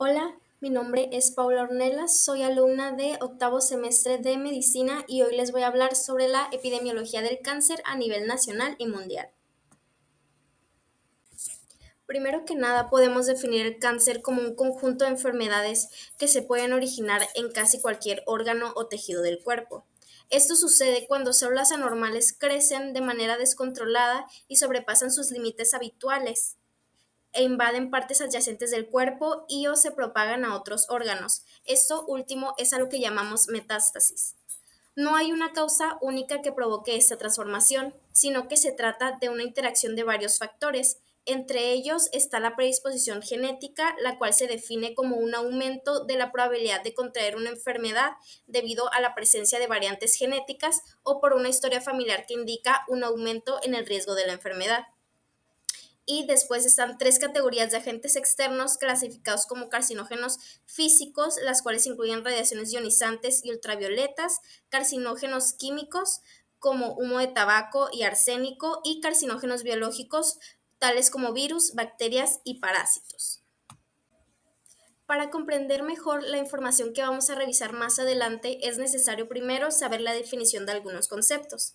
Hola, mi nombre es Paula Ornelas, soy alumna de octavo semestre de medicina y hoy les voy a hablar sobre la epidemiología del cáncer a nivel nacional y mundial. Primero que nada, podemos definir el cáncer como un conjunto de enfermedades que se pueden originar en casi cualquier órgano o tejido del cuerpo. Esto sucede cuando células anormales crecen de manera descontrolada y sobrepasan sus límites habituales e invaden partes adyacentes del cuerpo y o se propagan a otros órganos. Esto último es a lo que llamamos metástasis. No hay una causa única que provoque esta transformación, sino que se trata de una interacción de varios factores. Entre ellos está la predisposición genética, la cual se define como un aumento de la probabilidad de contraer una enfermedad debido a la presencia de variantes genéticas o por una historia familiar que indica un aumento en el riesgo de la enfermedad. Y después están tres categorías de agentes externos clasificados como carcinógenos físicos, las cuales incluyen radiaciones ionizantes y ultravioletas, carcinógenos químicos como humo de tabaco y arsénico, y carcinógenos biológicos tales como virus, bacterias y parásitos. Para comprender mejor la información que vamos a revisar más adelante, es necesario primero saber la definición de algunos conceptos.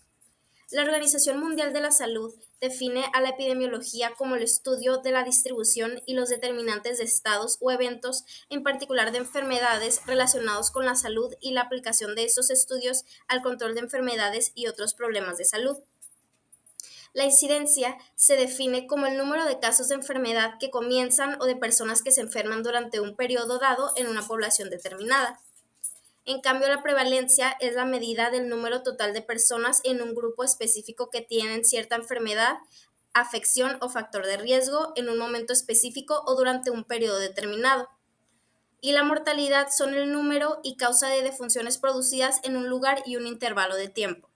La Organización Mundial de la Salud define a la epidemiología como el estudio de la distribución y los determinantes de estados o eventos, en particular de enfermedades relacionados con la salud y la aplicación de estos estudios al control de enfermedades y otros problemas de salud. La incidencia se define como el número de casos de enfermedad que comienzan o de personas que se enferman durante un periodo dado en una población determinada. En cambio, la prevalencia es la medida del número total de personas en un grupo específico que tienen cierta enfermedad, afección o factor de riesgo en un momento específico o durante un periodo determinado. Y la mortalidad son el número y causa de defunciones producidas en un lugar y un intervalo de tiempo.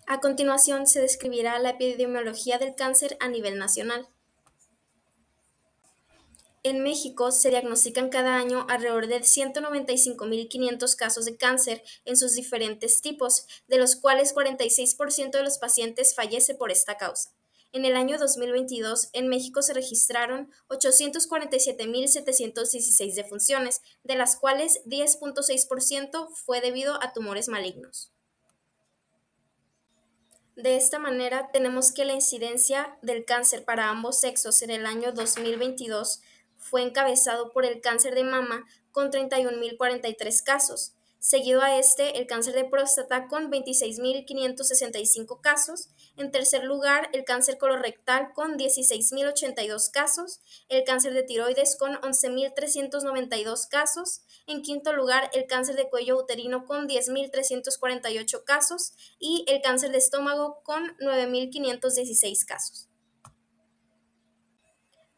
A continuación se describirá la epidemiología del cáncer a nivel nacional. En México se diagnostican cada año alrededor de 195.500 casos de cáncer en sus diferentes tipos, de los cuales 46% de los pacientes fallece por esta causa. En el año 2022, en México se registraron 847.716 defunciones, de las cuales 10.6% fue debido a tumores malignos. De esta manera, tenemos que la incidencia del cáncer para ambos sexos en el año 2022 fue encabezado por el cáncer de mama con 31.043 casos, seguido a este el cáncer de próstata con 26.565 casos, en tercer lugar el cáncer colorectal con 16.082 casos, el cáncer de tiroides con 11.392 casos, en quinto lugar el cáncer de cuello uterino con 10.348 casos y el cáncer de estómago con 9.516 casos.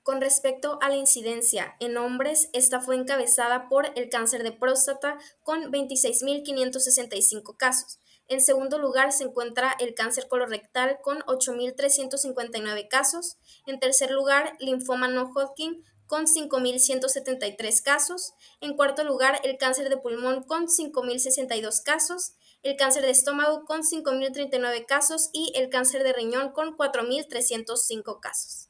Con respecto a la incidencia en hombres, esta fue encabezada por el cáncer de próstata con 26.565 casos. En segundo lugar se encuentra el cáncer colorectal con 8.359 casos. En tercer lugar, linfoma no Hodgkin con 5.173 casos. En cuarto lugar, el cáncer de pulmón con 5.062 casos. El cáncer de estómago con 5.039 casos y el cáncer de riñón con 4.305 casos.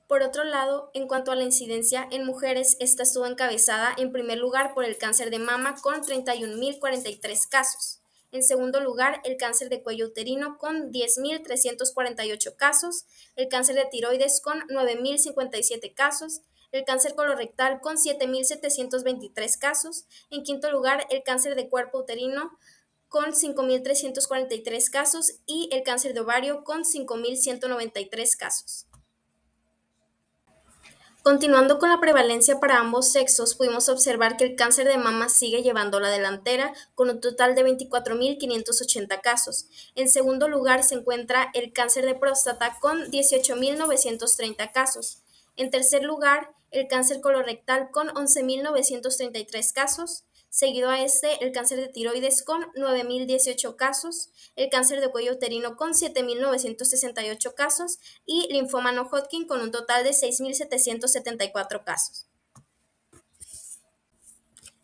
Por otro lado, en cuanto a la incidencia en mujeres, esta estuvo encabezada en primer lugar por el cáncer de mama con 31.043 casos. En segundo lugar, el cáncer de cuello uterino con 10.348 casos, el cáncer de tiroides con 9.057 casos, el cáncer colorectal con 7.723 casos, en quinto lugar, el cáncer de cuerpo uterino con 5.343 casos y el cáncer de ovario con 5.193 casos. Continuando con la prevalencia para ambos sexos, pudimos observar que el cáncer de mama sigue llevando la delantera con un total de 24.580 casos. En segundo lugar se encuentra el cáncer de próstata con 18.930 casos. En tercer lugar, el cáncer colorectal con 11.933 casos. Seguido a este, el cáncer de tiroides con 9.018 casos, el cáncer de cuello uterino con 7.968 casos y linfoma no Hodgkin con un total de 6.774 casos.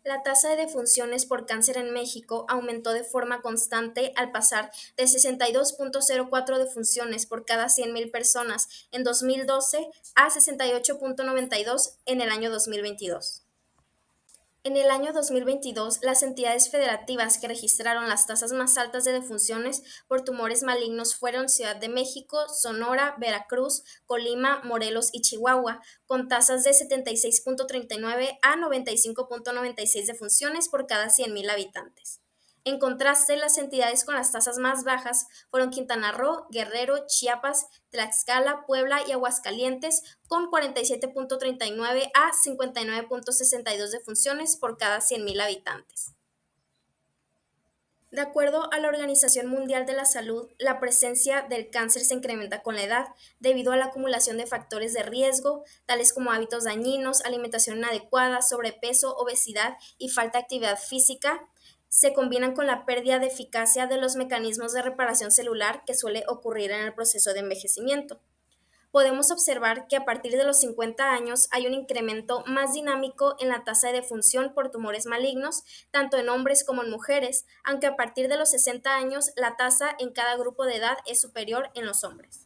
La tasa de defunciones por cáncer en México aumentó de forma constante al pasar de 62,04 defunciones por cada 100,000 personas en 2012 a 68,92 en el año 2022. En el año 2022, las entidades federativas que registraron las tasas más altas de defunciones por tumores malignos fueron Ciudad de México, Sonora, Veracruz, Colima, Morelos y Chihuahua, con tasas de 76,39 a 95,96 defunciones por cada 100,000 habitantes. En contraste, las entidades con las tasas más bajas fueron Quintana Roo, Guerrero, Chiapas, Tlaxcala, Puebla y Aguascalientes, con 47,39 a 59,62 defunciones por cada 100,000 habitantes. De acuerdo a la Organización Mundial de la Salud, la presencia del cáncer se incrementa con la edad debido a la acumulación de factores de riesgo, tales como hábitos dañinos, alimentación inadecuada, sobrepeso, obesidad y falta de actividad física. Se combinan con la pérdida de eficacia de los mecanismos de reparación celular que suele ocurrir en el proceso de envejecimiento. Podemos observar que a partir de los 50 años hay un incremento más dinámico en la tasa de defunción por tumores malignos, tanto en hombres como en mujeres, aunque a partir de los 60 años la tasa en cada grupo de edad es superior en los hombres.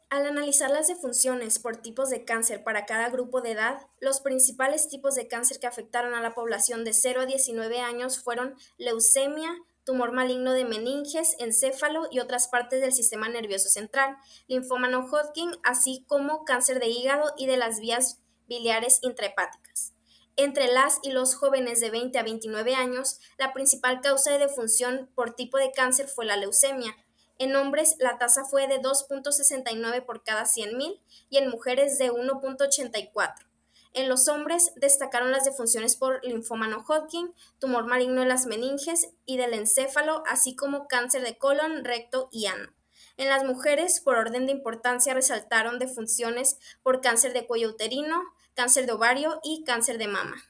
Al analizar las defunciones por tipos de cáncer para cada grupo de edad, los principales tipos de cáncer que afectaron a la población de 0 a 19 años fueron leucemia, tumor maligno de meninges, encéfalo y otras partes del sistema nervioso central, linfoma no Hodgkin, así como cáncer de hígado y de las vías biliares intrahepáticas. Entre las y los jóvenes de 20 a 29 años, la principal causa de defunción por tipo de cáncer fue la leucemia. En hombres, la tasa fue de 2,69 por cada 100,000 y en mujeres de 1,84. En los hombres destacaron las defunciones por linfoma no Hodgkin, tumor maligno de las meninges y del encéfalo, así como cáncer de colon, recto y ano. En las mujeres, por orden de importancia, resaltaron defunciones por cáncer de cuello uterino, cáncer de ovario y cáncer de mama.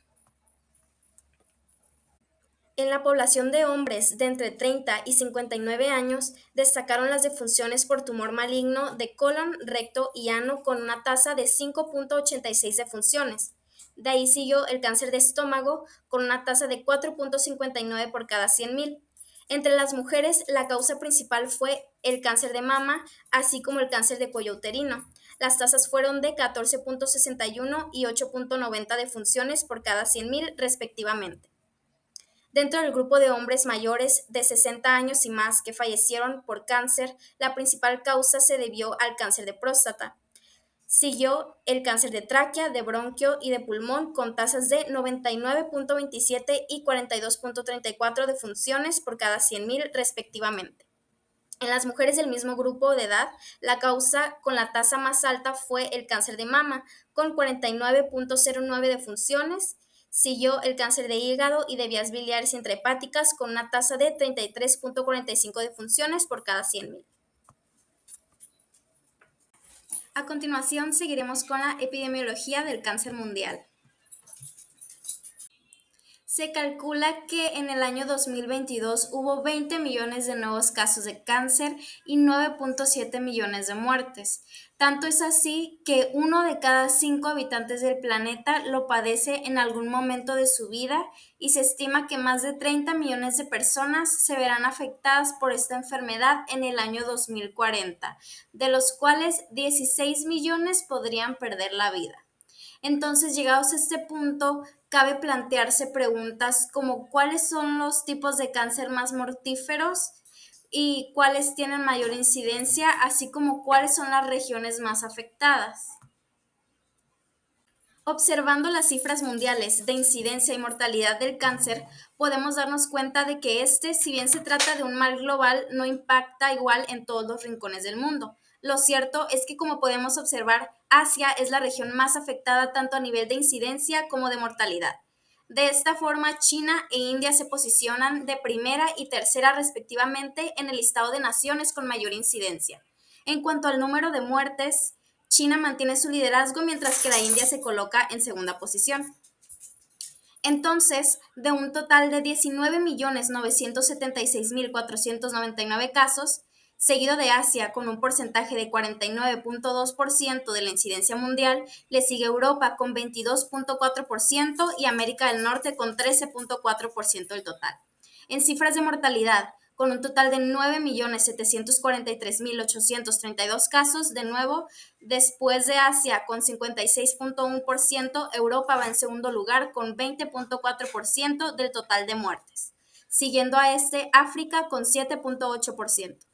En la población de hombres de entre 30 y 59 años, destacaron las defunciones por tumor maligno de colon, recto y ano con una tasa de 5,86 defunciones. De ahí siguió el cáncer de estómago con una tasa de 4,59 por cada 100,000. Entre las mujeres, la causa principal fue el cáncer de mama, así como el cáncer de cuello uterino. Las tasas fueron de 14,61 y 8,90 defunciones por cada 100,000 respectivamente. Dentro del grupo de hombres mayores de 60 años y más que fallecieron por cáncer, la principal causa se debió al cáncer de próstata. Siguió el cáncer de tráquea, de bronquio y de pulmón con tasas de 99,27 y 42,34 defunciones por cada 100,000 respectivamente. En las mujeres del mismo grupo de edad, la causa con la tasa más alta fue el cáncer de mama, con 49,09 defunciones. Siguió el cáncer de hígado y de vías biliares intrahepáticas con una tasa de 33,45 defunciones por cada 100,000. A continuación, seguiremos con la epidemiología del cáncer mundial. Se calcula que en el año 2022 hubo 20 millones de nuevos casos de cáncer y 9,7 millones de muertes. Tanto es así que 1 de cada 5 habitantes del planeta lo padece en algún momento de su vida y se estima que más de 30 millones de personas se verán afectadas por esta enfermedad en el año 2040, de los cuales 16 millones podrían perder la vida. Entonces, llegados a este punto, cabe plantearse preguntas como cuáles son los tipos de cáncer más mortíferos y cuáles tienen mayor incidencia, así como cuáles son las regiones más afectadas. Observando las cifras mundiales de incidencia y mortalidad del cáncer, podemos darnos cuenta de que si bien se trata de un mal global, no impacta igual en todos los rincones del mundo. Lo cierto es que, como podemos observar, Asia es la región más afectada tanto a nivel de incidencia como de mortalidad. De esta forma, China e India se posicionan de primera y tercera respectivamente en el listado de naciones con mayor incidencia. En cuanto al número de muertes, China mantiene su liderazgo mientras que la India se coloca en segunda posición. Entonces, de un total de 19.976.499 casos, Seguido de Asia con un porcentaje de 49.2% de la incidencia mundial, le sigue Europa con 22.4% y América del Norte con 13.4% del total. En cifras de mortalidad, con un total de 9.743.832 casos, de nuevo, después de Asia con 56.1%, Europa va en segundo lugar con 20.4% del total de muertes, siguiendo a África con 7.8%.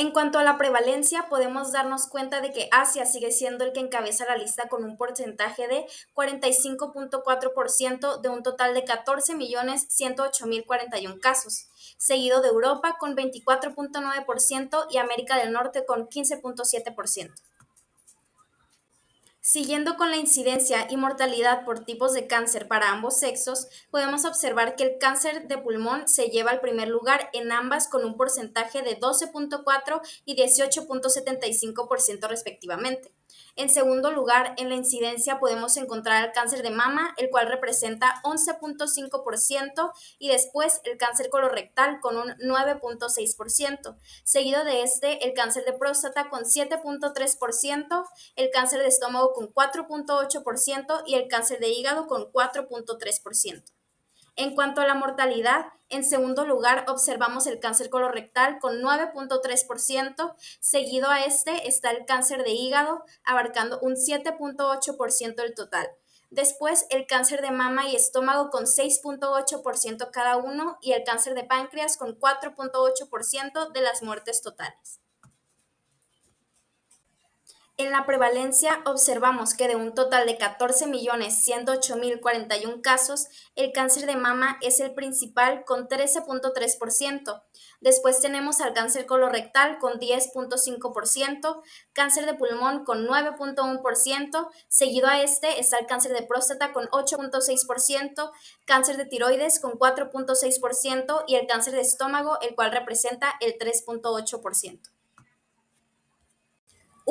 En cuanto a la prevalencia, podemos darnos cuenta de que Asia sigue siendo el que encabeza la lista con un porcentaje de 45.4% de un total de 14.108.041 casos, seguido de Europa con 24.9% y América del Norte con 15.7%. Siguiendo con la incidencia y mortalidad por tipos de cáncer para ambos sexos, podemos observar que el cáncer de pulmón se lleva al primer lugar en ambas con un porcentaje de 12.4 y 18.75% respectivamente. En segundo lugar, en la incidencia podemos encontrar el cáncer de mama, el cual representa 11.5%, y después el cáncer colorectal con un 9.6%, seguido de el cáncer de próstata con 7.3%, el cáncer de estómago con 4.8% y el cáncer de hígado con 4.3%. En cuanto a la mortalidad, en segundo lugar observamos el cáncer colorectal con 9.3%, seguido a está el cáncer de hígado abarcando un 7.8% del total. Después el cáncer de mama y estómago con 6.8% cada uno y el cáncer de páncreas con 4.8% de las muertes totales. En la prevalencia observamos que de un total de 14.108.041 casos, el cáncer de mama es el principal con 13.3%. Después tenemos al cáncer colorectal con 10.5%, cáncer de pulmón con 9.1%, seguido a está el cáncer de próstata con 8.6%, cáncer de tiroides con 4.6% y el cáncer de estómago, el cual representa el 3.8%.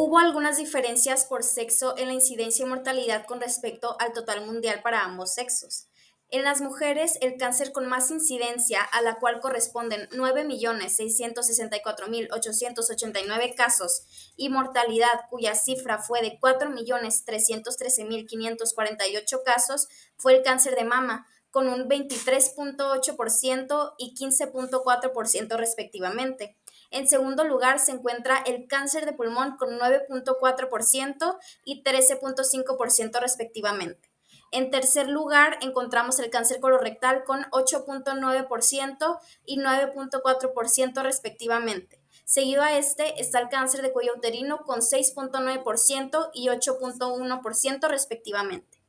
Hubo algunas diferencias por sexo en la incidencia y mortalidad con respecto al total mundial para ambos sexos. En las mujeres, el cáncer con más incidencia, a la cual corresponden 9.664.889 casos, y mortalidad, cuya cifra fue de 4.313.548 casos, fue el cáncer de mama, con un 23.8% y 15.4% respectivamente. En segundo lugar se encuentra el cáncer de pulmón con 9.4% y 13.5% respectivamente. En tercer lugar encontramos el cáncer colorectal con 8.9% y 9.4% respectivamente. Seguido a está el cáncer de cuello uterino con 6.9% y 8.1% respectivamente.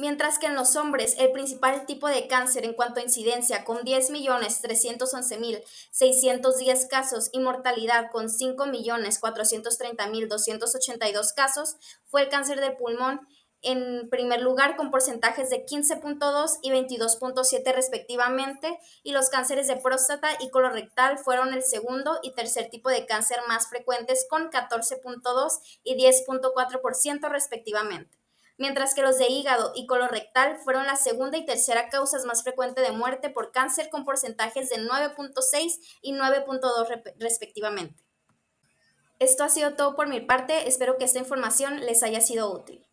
Mientras que en los hombres el principal tipo de cáncer en cuanto a incidencia con 10.311.610 casos y mortalidad con 5.430.282 casos fue el cáncer de pulmón, en primer lugar con porcentajes de 15.2 y 22.7 respectivamente, y los cánceres de próstata y colorectal fueron el segundo y tercer tipo de cáncer más frecuentes con 14.2 y 10.4% respectivamente, mientras que los de hígado y colorectal fueron la segunda y tercera causas más frecuentes de muerte por cáncer con porcentajes de 9.6 y 9.2 respectivamente. Esto ha sido todo por mi parte, espero que esta información les haya sido útil.